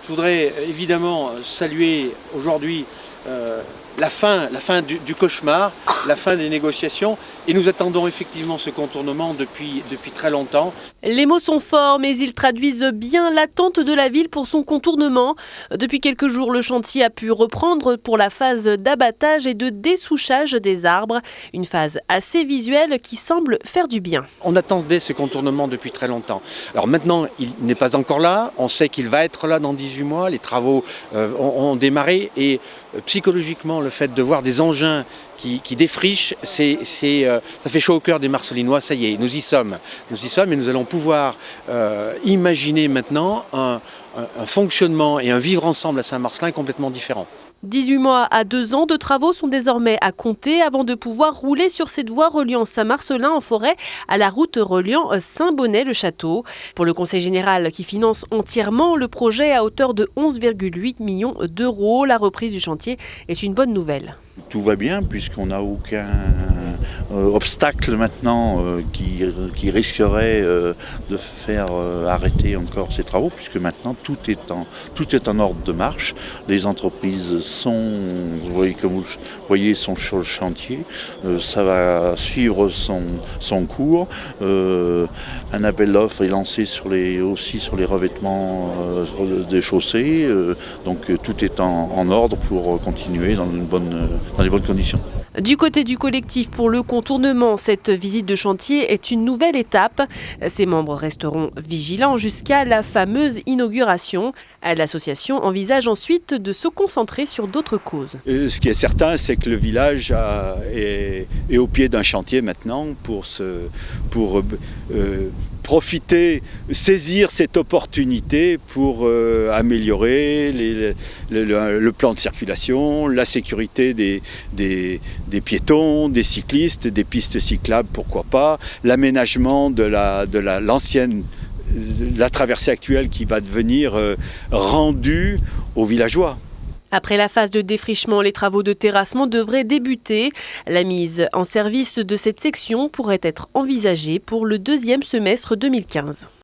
Je voudrais évidemment saluer aujourd'hui la fin du cauchemar, la fin des négociations, et nous attendons effectivement ce contournement depuis très longtemps. Les mots sont forts, mais ils traduisent bien l'attente de la ville pour son contournement. Depuis quelques jours, le chantier a pu reprendre pour la phase d'abattage et de dessouchage des arbres, une phase assez visuelle qui semble faire du bien. On attendait ce contournement depuis très longtemps. Alors maintenant, il n'est pas encore là, on sait qu'il va être là dans 18 mois, les travaux ont démarré, et psychologiquement, le fait de voir des engins qui défrichent, ça fait chaud au cœur des Marcelinois. Ça y est, nous y sommes et nous allons pouvoir imaginer maintenant un fonctionnement et un vivre ensemble à Saint-Marcellin complètement différent. 18 mois à 2 ans de travaux sont désormais à compter avant de pouvoir rouler sur cette voie reliant Saint-Marcellin en forêt à la route reliant Saint-Bonnet-le-Château. Pour le Conseil général qui finance entièrement le projet à hauteur de 11,8 millions d'euros, la reprise du chantier est une bonne nouvelle. Tout va bien puisqu'on n'a aucun obstacle maintenant qui risquerait de faire arrêter encore ces travaux, puisque maintenant tout est en ordre de marche. Les entreprises comme vous voyez, sont sur le chantier. Ça va suivre son cours. Un appel d'offres est lancé aussi sur les revêtements des chaussées. Donc tout est en ordre pour continuer dans les bonnes conditions. Du côté du collectif pour le contournement, cette visite de chantier est une nouvelle étape. Ses membres resteront vigilants jusqu'à la fameuse inauguration. L'association envisage ensuite de se concentrer sur d'autres causes. Ce qui est certain, c'est que le village est au pied d'un chantier maintenant pour profiter, saisir cette opportunité pour améliorer le plan de circulation, la sécurité des piétons, des cyclistes, des pistes cyclables, pourquoi pas, l'aménagement de la traversée actuelle qui va devenir rendue aux villageois. Après la phase de défrichement, les travaux de terrassement devraient débuter. La mise en service de cette section pourrait être envisagée pour le 2e semestre 2015.